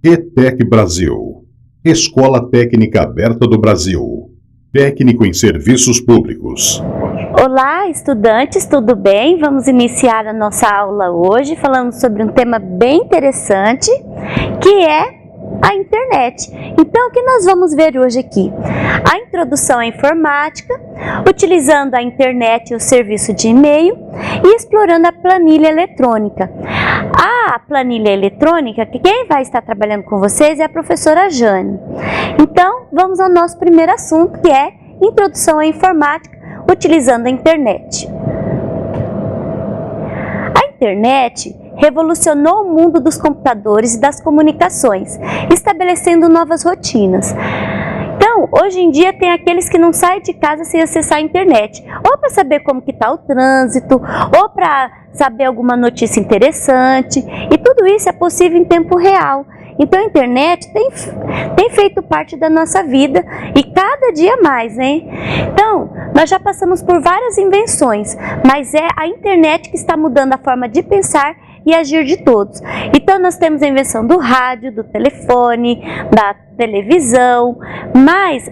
ETEC Brasil, Escola Técnica Aberta do Brasil, técnico em serviços públicos. Olá, estudantes, tudo bem? Vamos iniciar a nossa aula hoje falando sobre um tema bem interessante, que é a internet. Então, o que nós vamos ver hoje aqui? A introdução à informática, utilizando a internet e o serviço de e-mail e explorando a planilha eletrônica. A planilha eletrônica, que quem vai estar trabalhando com vocês é a professora Jane. Então, vamos ao nosso primeiro assunto, que é introdução à informática, utilizando a internet. A internet revolucionou o mundo dos computadores e das comunicações, estabelecendo novas rotinas. Então, hoje em dia tem aqueles que não saem de casa sem acessar a internet, ou para saber como que está o trânsito, ou para saber alguma notícia interessante, e tudo isso é possível em tempo real. Então a internet tem feito parte da nossa vida e cada dia mais, né? Então, nós já passamos por várias invenções, mas é a internet que está mudando a forma de pensar e agir de todos. Então nós temos a invenção do rádio, do telefone, da televisão, mas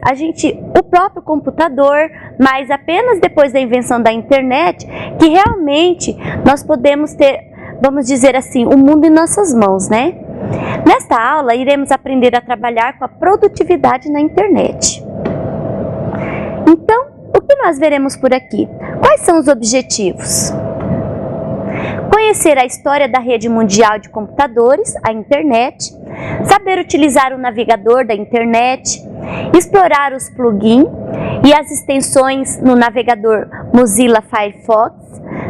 o próprio computador, mas apenas depois da invenção da internet que realmente nós podemos ter, vamos dizer assim, o mundo em nossas mãos, né? Nesta aula iremos aprender a trabalhar com a produtividade na internet. Então, o que nós veremos por aqui? Quais são os objetivos? Conhecer a história da rede mundial de computadores, a internet, saber utilizar o navegador da internet, explorar os plugins e as extensões no navegador Mozilla Firefox,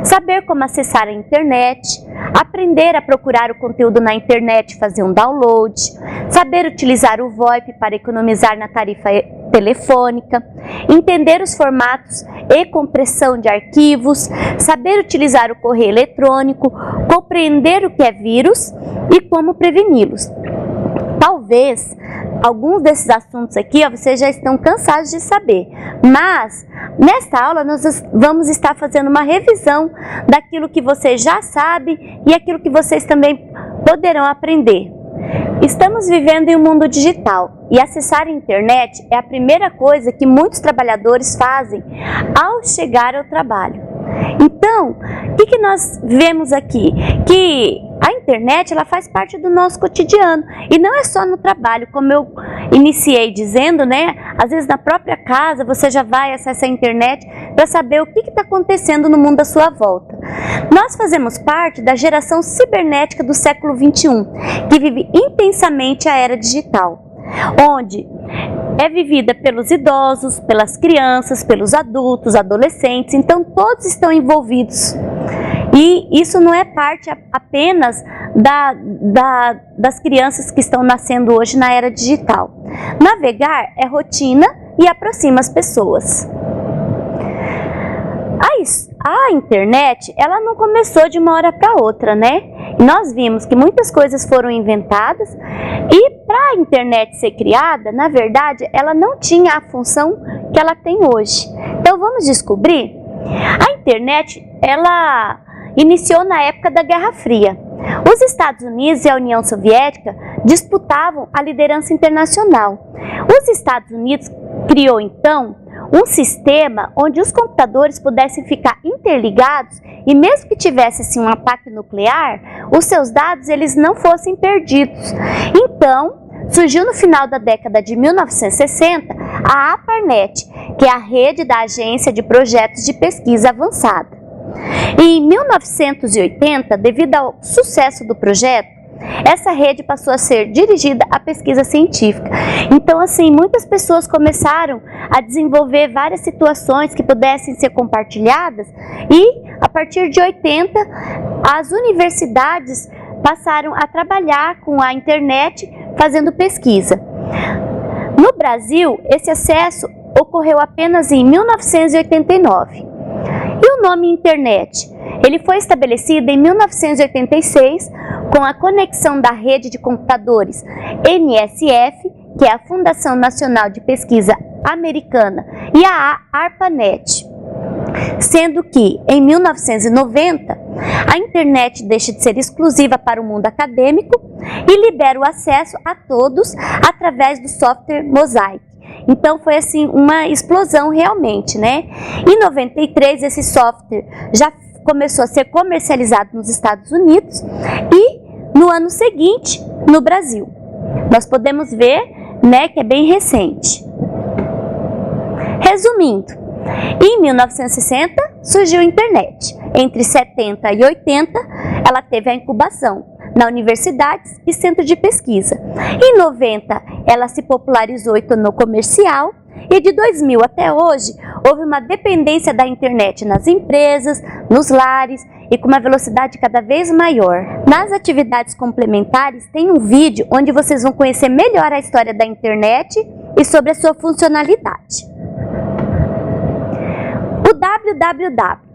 saber como acessar a internet, aprender a procurar o conteúdo na internet e fazer um download, saber utilizar o VoIP para economizar na tarifa telefônica, entender os formatos e compressão de arquivos, saber utilizar o correio eletrônico, compreender o que é vírus e como preveni-los. Talvez alguns desses assuntos aqui vocês já estão cansados de saber, mas nesta aula nós vamos estar fazendo uma revisão daquilo que vocês já sabem e aquilo que vocês também poderão aprender. Estamos vivendo em um mundo digital e acessar a internet é a primeira coisa que muitos trabalhadores fazem ao chegar ao trabalho. Então, o que nós vemos aqui? Que a internet ela faz parte do nosso cotidiano e não é só no trabalho, como eu iniciei dizendo, né? Às vezes na própria casa você já vai acessar a internet para saber o que está acontecendo no mundo à sua volta. Nós fazemos parte da geração cibernética do século XXI, que vive intensamente a era digital, onde é vivida pelos idosos, pelas crianças, pelos adultos, adolescentes, então todos estão envolvidos. E isso não é parte apenas das crianças que estão nascendo hoje na era digital. Navegar é rotina e aproxima as pessoas. A internet, ela não começou de uma hora para outra, né? Nós vimos que muitas coisas foram inventadas e para a internet ser criada, na verdade, ela não tinha a função que ela tem hoje. Então vamos descobrir? A internet, ela iniciou na época da Guerra Fria. Os Estados Unidos e a União Soviética disputavam a liderança internacional. Os Estados Unidos criou então um sistema onde os computadores pudessem ficar interligados e mesmo que tivesse assim, um ataque nuclear, os seus dados eles não fossem perdidos. Então, surgiu no final da década de 1960 a ARPANET, que é a rede da Agência de Projetos de Pesquisa Avançada. E em 1980, devido ao sucesso do projeto, essa rede passou a ser dirigida à pesquisa científica. Então, assim, muitas pessoas começaram a desenvolver várias situações que pudessem ser compartilhadas e, a partir de 80, as universidades passaram a trabalhar com a internet fazendo pesquisa. No Brasil, esse acesso ocorreu apenas em 1989. E o nome internet? Ele foi estabelecido em 1986 com a conexão da rede de computadores NSF, que é a Fundação Nacional de Pesquisa Americana, e a ARPANET. sendo que em 1990 a internet deixa de ser exclusiva para o mundo acadêmico e libera o acesso a todos através do software Mosaic. Então foi assim uma explosão realmente, né? Em 93 esse software já começou a ser comercializado nos Estados Unidos e no ano seguinte no Brasil. Nós podemos ver, né, que é bem recente. Resumindo, em 1960 surgiu a internet. Entre 70 e 80 ela teve a incubação na universidades e centro de pesquisa. Em 90 ela se popularizou e tornou comercial. E de 2000 até hoje houve uma dependência da internet nas empresas, nos lares e com uma velocidade cada vez maior. Nas atividades complementares tem um vídeo onde vocês vão conhecer melhor a história da internet e sobre a sua funcionalidade. O www.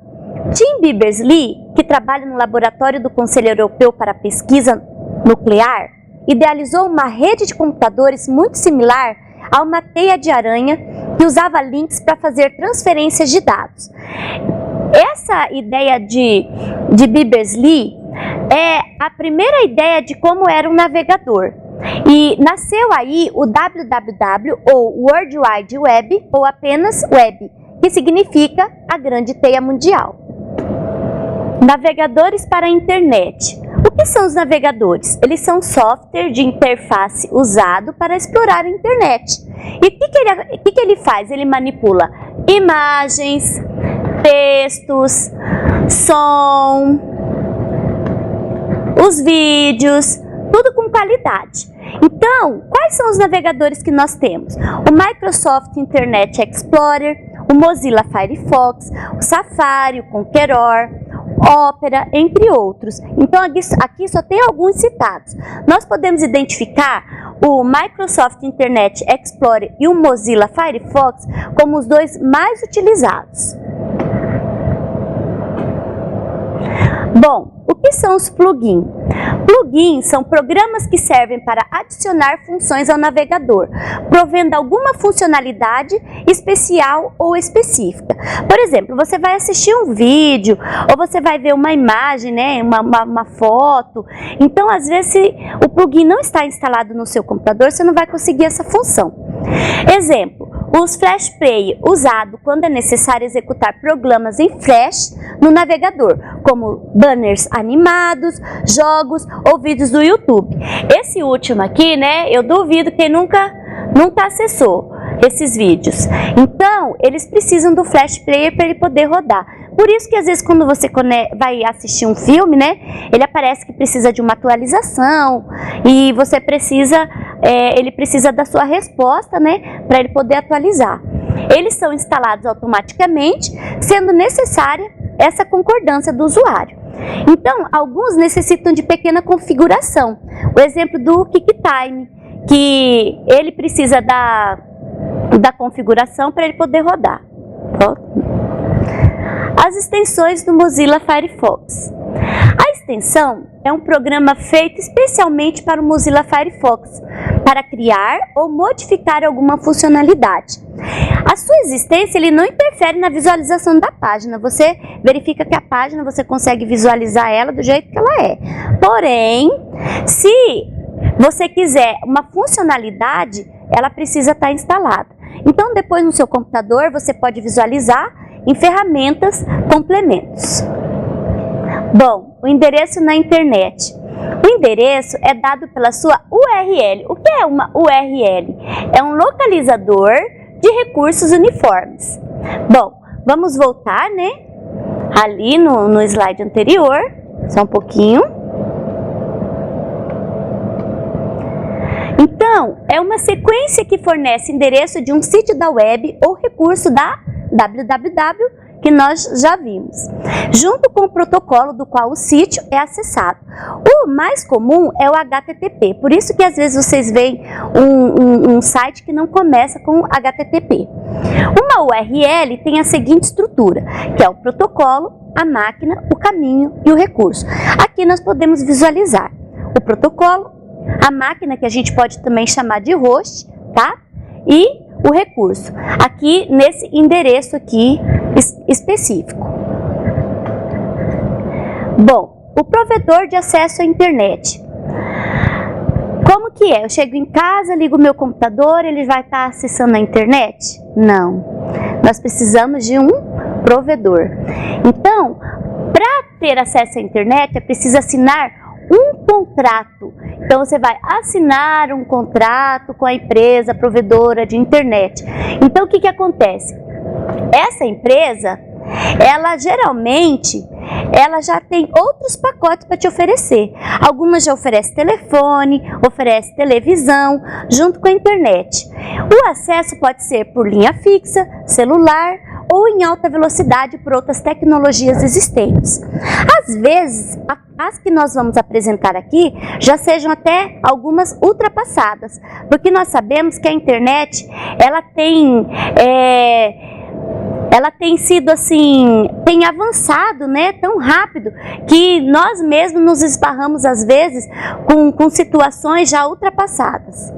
Tim Berners-Lee, que trabalha no laboratório do Conselho Europeu para a Pesquisa Nuclear, idealizou uma rede de computadores muito similar a uma teia de aranha que usava links para fazer transferências de dados. Essa ideia de Berners-Lee é a primeira ideia de como era um navegador. E nasceu aí o www ou World Wide Web ou apenas Web, que significa a grande teia mundial. Navegadores para a internet. O que são os navegadores? Eles são software de interface usado para explorar a internet. E o que ele faz? Ele manipula imagens, textos, som, os vídeos, tudo com qualidade. Então, quais são os navegadores que nós temos? O Microsoft Internet Explorer, o Mozilla Firefox, o Safari, o Conqueror, Opera, entre outros. Então aqui só tem alguns citados. Nós podemos identificar o Microsoft Internet Explorer e o Mozilla Firefox como os dois mais utilizados. Bom, o que são os plugins? Plugins são programas que servem para adicionar funções ao navegador, provendo alguma funcionalidade especial ou específica. Por exemplo, você vai assistir um vídeo ou você vai ver uma imagem, né, uma foto. Então, às vezes, se o plugin não está instalado no seu computador, você não vai conseguir essa função. Exemplo, os Flash Player, usado quando é necessário executar programas em Flash no navegador, como banners animados, jogos ou vídeos do YouTube. Esse último aqui, né, eu duvido que nunca acessou esses vídeos. Então, eles precisam do Flash Player para ele poder rodar. Por isso que às vezes quando você vai assistir um filme, né, ele aparece que precisa de uma atualização e você precisa, ele precisa da sua resposta, né, para ele poder atualizar. Eles são instalados automaticamente, sendo necessária essa concordância do usuário. Então, alguns necessitam de pequena configuração. O exemplo do QuickTime, que ele precisa da configuração para ele poder rodar. As extensões do Mozilla Firefox. A extensão é um programa feito especialmente para o Mozilla Firefox, para criar ou modificar alguma funcionalidade. A sua existência ele não interfere na visualização da página. Você verifica que a página você consegue visualizar ela do jeito que ela é. Porém, se você quiser uma funcionalidade, ela precisa estar instalada. Então, depois no seu computador, você pode visualizar em ferramentas complementos. Bom, o endereço na internet. O endereço é dado pela sua URL. O que é uma URL? É um localizador de recursos uniformes. Bom, vamos voltar, né? Ali no slide anterior, só um pouquinho. Então, é uma sequência que fornece endereço de um sítio da web ou recurso da www que nós já vimos, junto com o protocolo do qual o sítio é acessado. O mais comum é o HTTP, por isso que às vezes vocês veem um site que não começa com HTTP. Uma URL tem a seguinte estrutura, que é o protocolo, a máquina, o caminho e o recurso. Aqui nós podemos visualizar o protocolo, a máquina, que a gente pode também chamar de host, tá? E o recurso. Aqui nesse endereço aqui específico. Bom, o provedor de acesso à internet. Como que é? Eu chego em casa, ligo meu computador, ele vai estar acessando a internet? Não. Nós precisamos de um provedor. Então, para ter acesso à internet, é preciso assinar um contrato. Então, você vai assinar um contrato com a empresa provedora de internet. Então, o que acontece? Essa empresa, ela geralmente, ela já tem outros pacotes para te oferecer. Algumas já oferecem telefone, oferece televisão, junto com a internet. O acesso pode ser por linha fixa, celular ou em alta velocidade por outras tecnologias existentes. Às vezes, as que nós vamos apresentar aqui já sejam até algumas ultrapassadas, porque nós sabemos que a internet, ela tem sido assim, tem avançado, né, tão rápido que nós mesmos nos esbarramos às vezes com situações já ultrapassadas.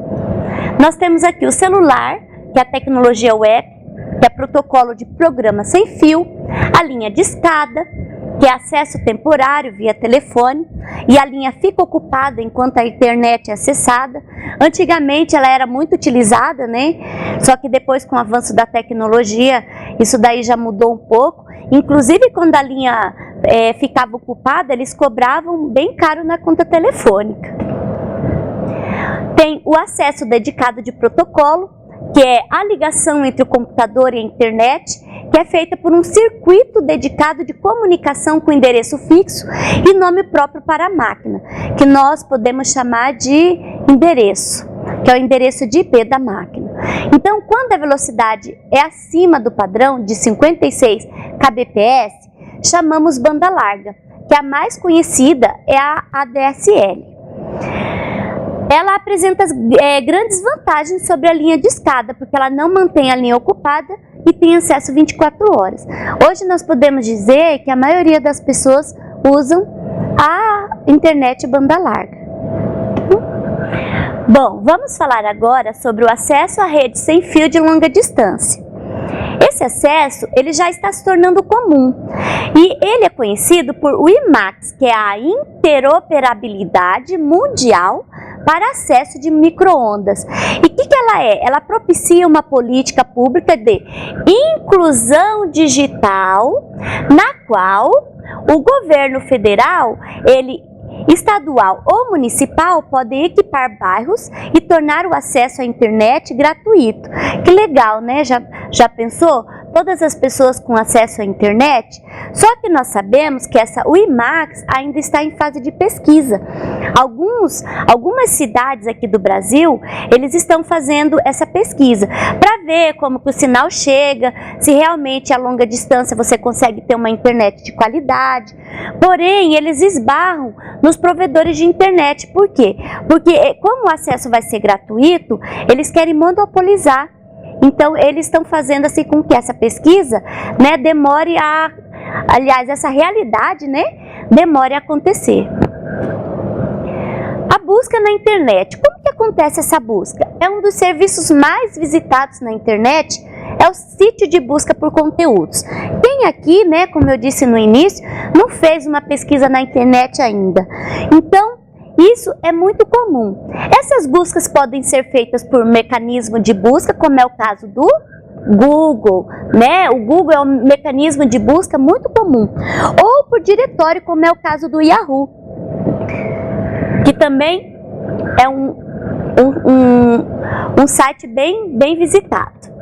Nós temos aqui o celular, que é a tecnologia web, que é protocolo de programa sem fio, a linha de escada, que é acesso temporário via telefone, e a linha fica ocupada enquanto a internet é acessada. Antigamente ela era muito utilizada, né? Só que depois, com o avanço da tecnologia, isso daí já mudou um pouco. Inclusive, quando a linha ficava ocupada, eles cobravam bem caro na conta telefônica. Tem o acesso dedicado de protocolo, que é a ligação entre o computador e a internet, que é feita por um circuito dedicado de comunicação com endereço fixo e nome próprio para a máquina, que nós podemos chamar de endereço, que é o endereço de IP da máquina. Então, quando a velocidade é acima do padrão de 56 kbps, chamamos banda larga, que a mais conhecida é a ADSL. Ela apresenta grandes vantagens sobre a linha de escada, porque ela não mantém a linha ocupada e tem acesso 24 horas. Hoje nós podemos dizer que a maioria das pessoas usam a internet banda larga. Bom, vamos falar agora sobre o acesso à rede sem fio de longa distância. Esse acesso, ele já está se tornando comum e ele é conhecido por WiMAX, que é a interoperabilidade mundial para acesso de micro-ondas. E o que ela é? Ela propicia uma política pública de inclusão digital, na qual o governo federal, estadual ou municipal, pode equipar bairros e tornar o acesso à internet gratuito. Que legal, né? Já pensou? Todas as pessoas com acesso à internet? Só que nós sabemos que essa WiMAX ainda está em fase de pesquisa. Algumas cidades aqui do Brasil, eles estão fazendo essa pesquisa para ver como que o sinal chega, se realmente a longa distância você consegue ter uma internet de qualidade. Porém, eles esbarram nos provedores de internet. Por quê? Porque como o acesso vai ser gratuito, eles querem monopolizar. Então, eles estão fazendo assim com que essa pesquisa, né, demore aliás, essa realidade, né, demore a acontecer. A busca na internet. Como que acontece essa busca? É um dos serviços mais visitados na internet, é o sítio de busca por conteúdos. Quem aqui, né, como eu disse no início, não fez uma pesquisa na internet ainda? Então, isso é muito comum. Essas buscas podem ser feitas por mecanismo de busca, como é o caso do Google, né? O Google é um mecanismo de busca muito comum. Ou por diretório, como é o caso do Yahoo, que também é um site bem visitado.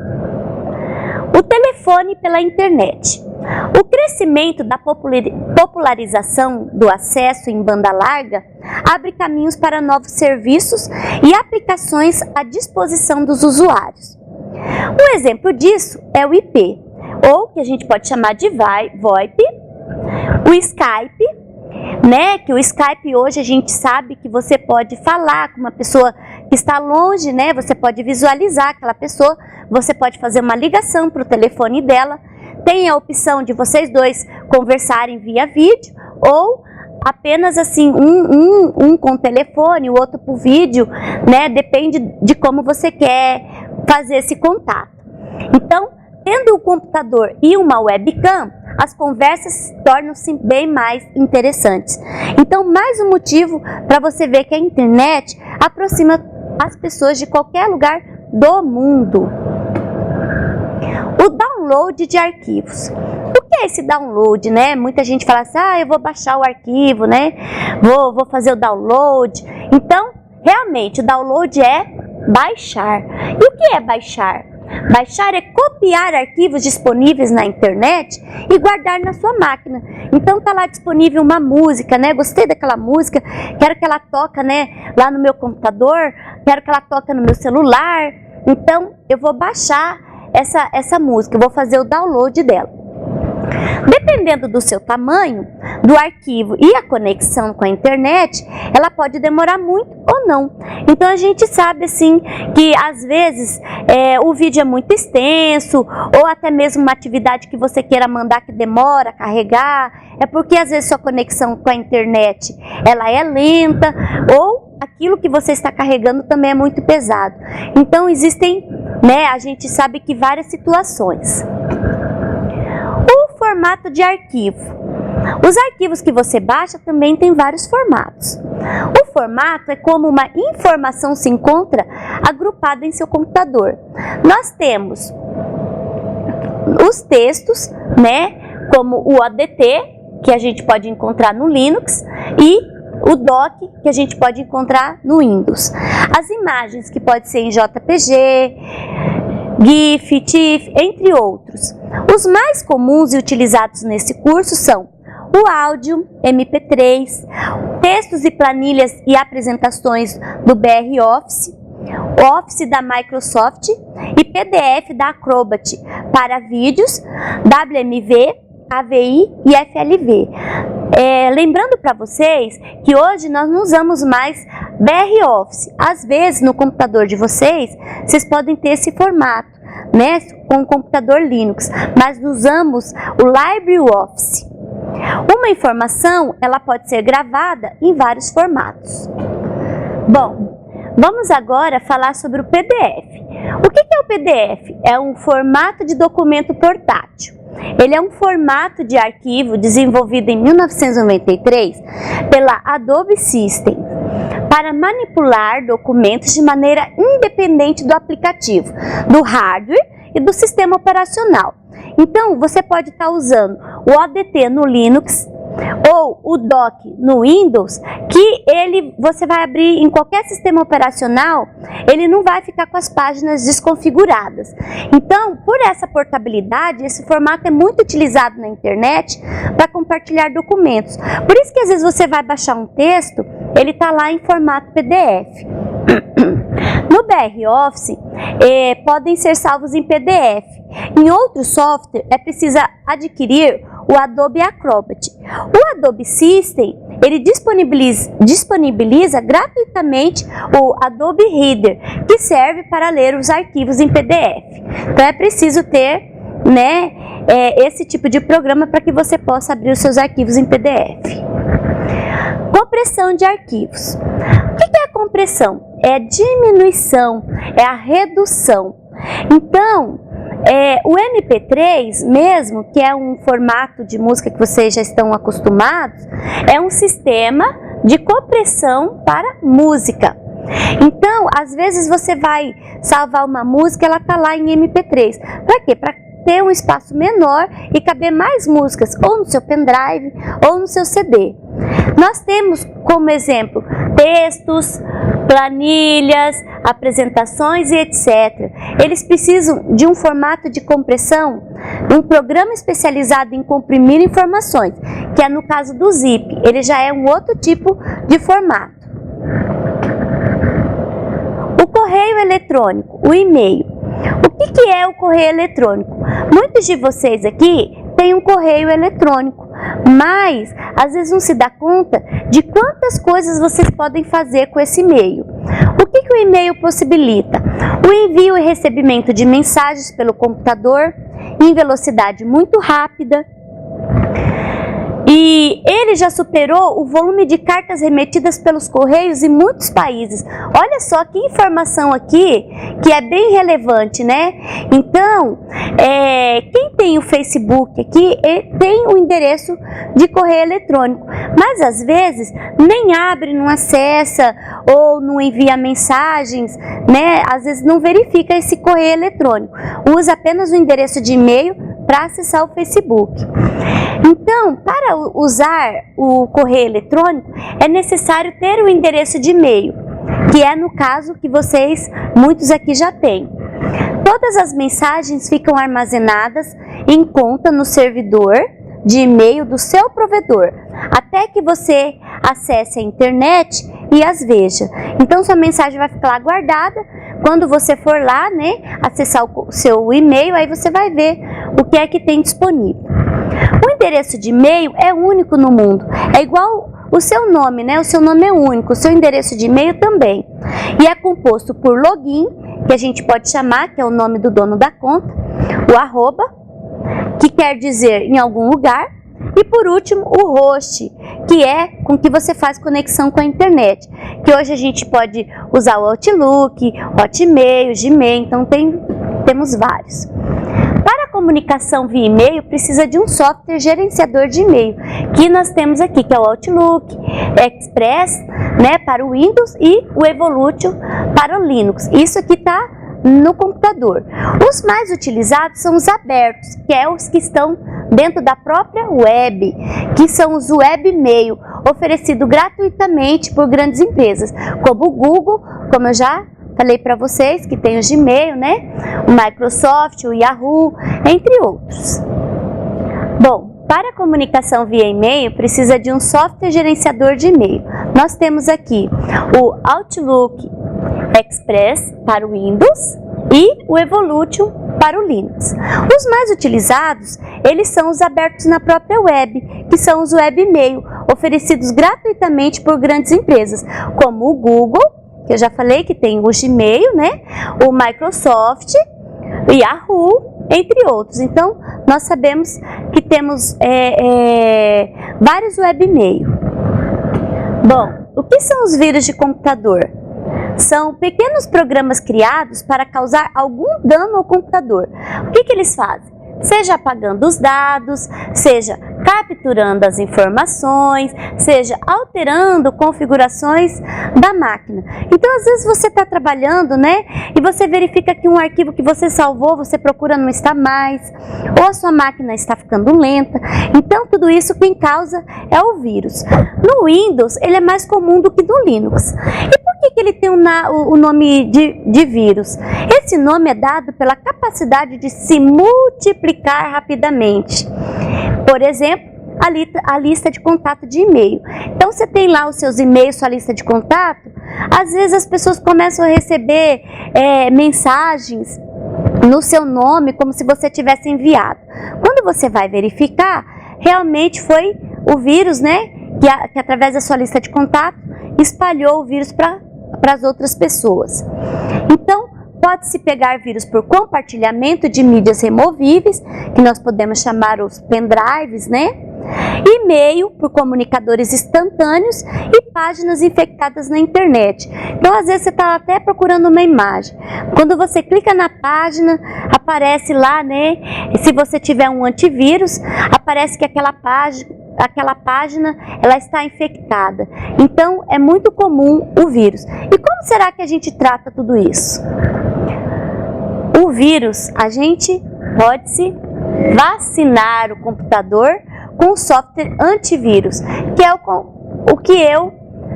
O telefone pela internet. O crescimento da popularização do acesso em banda larga abre caminhos para novos serviços e aplicações à disposição dos usuários. Um exemplo disso é o IP, ou que a gente pode chamar de VoIP, o Skype, né? Que o Skype hoje a gente sabe que você pode falar com uma pessoa que está longe, né? Você pode visualizar aquela pessoa, você pode fazer uma ligação para o telefone dela. Tem a opção de vocês dois conversarem via vídeo ou apenas assim, um com o telefone, o outro por vídeo, né? Depende de como você quer fazer esse contato. Então, Tendo um computador e uma webcam, as conversas tornam-se bem mais interessantes. Então, mais um motivo para você ver que a internet aproxima as pessoas de qualquer lugar do mundo. O download de arquivos. O que é esse download, né? Muita gente fala assim, eu vou baixar o arquivo, né? Vou fazer o download. Então, realmente, o download é baixar. E o que é baixar? Baixar é copiar arquivos disponíveis na internet e guardar na sua máquina. Então tá lá disponível uma música, né? Gostei daquela música, quero que ela toque, né, lá no meu computador, quero que ela toque no meu celular. Então eu vou baixar essa música, eu vou fazer o download dela. Dependendo do seu tamanho, do arquivo e a conexão com a internet, ela pode demorar muito ou não. Então a gente sabe assim que às vezes o vídeo é muito extenso, ou até mesmo uma atividade que você queira mandar que demora a carregar, é porque às vezes sua conexão com a internet ela é lenta, ou aquilo que você está carregando também é muito pesado. Então existem, né, a gente sabe que várias situações. Formato de arquivo. Os arquivos que você baixa também tem vários formatos. O formato é como uma informação se encontra agrupada em seu computador. Nós temos os textos, né, como o ADT, que a gente pode encontrar no Linux, e o doc, que a gente pode encontrar no Windows. As imagens, que pode ser em JPG, GIF, TIFF, entre outros. Os mais comuns e utilizados nesse curso são o áudio, MP3, textos e planilhas e apresentações do BR Office, Office da Microsoft e PDF da Acrobat para vídeos, WMV, AVI e FLV. Lembrando para vocês que hoje nós não usamos mais BR Office. Às vezes no computador de vocês podem ter esse formato, né, com o computador Linux, mas usamos o LibreOffice. Uma informação ela pode ser gravada em vários formatos. Bom, vamos agora falar sobre o PDF. O que é o PDF? É um formato de documento portátil. Ele é um formato de arquivo desenvolvido em 1993 pela Adobe System para manipular documentos de maneira independente do aplicativo, do hardware e do sistema operacional. Então, você pode estar usando o ODT no Linux ou o doc no Windows, que você vai abrir em qualquer sistema operacional, ele não vai ficar com as páginas desconfiguradas. Então, por essa portabilidade, esse formato é muito utilizado na internet para compartilhar documentos. Por isso que às vezes você vai baixar um texto, ele está lá em formato PDF. No BR Office, podem ser salvos em PDF. Em outro software, é preciso adquirir o Adobe Acrobat. O Adobe System, ele disponibiliza gratuitamente o Adobe Reader, que serve para ler os arquivos em PDF. Então é preciso ter, né, esse tipo de programa para que você possa abrir os seus arquivos em PDF. Compressão de arquivos. O que é a compressão? É a diminuição, é a redução. Então, o MP3 mesmo, que é um formato de música que vocês já estão acostumados, é um sistema de compressão para música. Então, às vezes você vai salvar uma música, ela está lá em MP3. Para quê? Para ter um espaço menor e caber mais músicas, ou no seu pendrive, ou no seu CD. Nós temos como exemplo textos, planilhas, apresentações e etc. Eles precisam de um formato de compressão, um programa especializado em comprimir informações, que é no caso do zip, ele já é um outro tipo de formato. O correio eletrônico, o e-mail. O que é o correio eletrônico? Muitos de vocês aqui têm um correio eletrônico, mas às vezes não se dá conta de quantas coisas vocês podem fazer com esse e-mail. O que o e-mail possibilita? O envio e recebimento de mensagens pelo computador em velocidade muito rápida E ele já superou o volume de cartas remetidas pelos correios em muitos países. Olha só que informação aqui que é bem relevante, né? Então, quem tem o Facebook aqui tem o endereço de correio eletrônico, mas às vezes nem abre, não acessa ou não envia mensagens, né? Às vezes não verifica esse correio eletrônico, usa apenas o endereço de e-mail para acessar o Facebook. Então, para usar o correio eletrônico, é necessário ter o endereço de e-mail, que é no caso que muitos aqui já têm. Todas as mensagens ficam armazenadas em conta no servidor de e-mail do seu provedor, até que você acesse a internet e as veja. Então, sua mensagem vai ficar lá guardada. Quando você for lá, né, acessar o seu e-mail, aí você vai ver o que é que tem disponível. O endereço de e-mail é único no mundo. É igual o seu nome, né? O seu nome é único, o seu endereço de e-mail também. E é composto por login, que a gente pode chamar, que é o nome do dono da conta, o arroba, que quer dizer em algum lugar, e por último o host, que é com que você faz conexão com a internet, que hoje a gente pode usar o Outlook, Hotmail, Gmail, então temos vários. Para a comunicação via e-mail precisa de um software gerenciador de e-mail, que nós temos aqui, que é o Outlook, Express, né, para o Windows, e o Evolution para o Linux. Isso aqui está no computador. Os mais utilizados são os abertos, que é os que estão dentro da própria web, que são os webmail, oferecido gratuitamente por grandes empresas, como o Google, como eu já falei para vocês, que tem o Gmail, né? O Microsoft, o Yahoo, entre outros. Bom, para a comunicação via e-mail, precisa de um software gerenciador de e-mail. Nós temos aqui o Outlook Express para o Windows e o Evolution para o Linux. Os mais utilizados, eles são os abertos na própria web, que são os webmail, oferecidos gratuitamente por grandes empresas, como o Google, que eu já falei que tem o Gmail, né? O Microsoft, o Yahoo, entre outros. Então, nós sabemos que temos vários webmail. Bom, o que são os vírus de computador? São pequenos programas criados para causar algum dano ao computador. O que eles fazem? Seja apagando os dados, seja capturando as informações, seja alterando configurações da máquina. Então, às vezes você está trabalhando, né, e você verifica que um arquivo que você salvou, você procura não está mais, ou a sua máquina está ficando lenta. Então, tudo isso quem causa é o vírus. No Windows, ele é mais comum do que no Linux. E por que ele tem o nome de vírus? Esse nome é dado pela capacidade de se multiplicar rapidamente. Por exemplo, a lista de contato de e-mail. Então, você tem lá os seus e-mails, sua lista de contato. Às vezes as pessoas começam a receber mensagens no seu nome, como se você tivesse enviado. Quando você vai verificar, realmente foi o vírus, né, que através da sua lista de contato espalhou o vírus para as outras pessoas. Então, pode-se pegar vírus por compartilhamento de mídias removíveis, que nós podemos chamar os pendrives, né? E-mail por comunicadores instantâneos e páginas infectadas na internet. Então, às vezes você está até procurando uma imagem. Quando você clica na página, aparece lá, né? E se você tiver um antivírus, aparece que aquela página ela está infectada. Então, é muito comum o vírus. E como será que a gente trata tudo isso? O vírus, a gente pode-se vacinar o computador com software antivírus, que é o que eu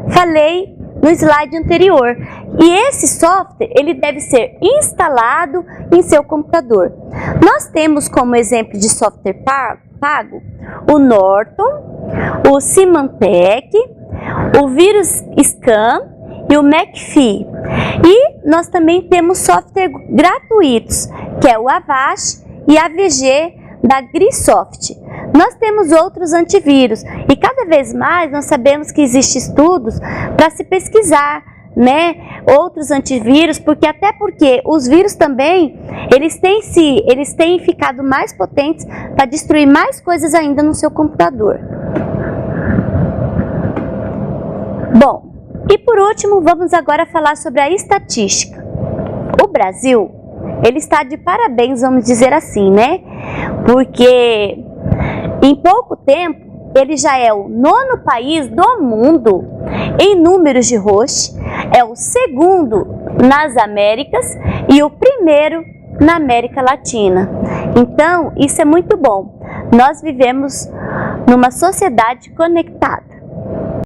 falei no slide anterior. E esse software, ele deve ser instalado em seu computador. Nós temos como exemplo de software pago o Norton, o Symantec, o Virus Scan e o McAfee. E nós também temos software gratuitos, que é o Avast e a AVG da Grisoft. Nós temos outros antivírus e cada vez mais nós sabemos que existem estudos para se pesquisar né, outros antivírus, porque os vírus também, eles têm ficado mais potentes para destruir mais coisas ainda no seu computador. Bom, e por último, vamos agora falar sobre a estatística. O Brasil, ele está de parabéns, vamos dizer assim, né? Porque em pouco tempo, ele já é o 9º país do mundo em números de host, é o 2º nas Américas e o 1º na América Latina. Então, isso é muito bom. Nós vivemos numa sociedade conectada.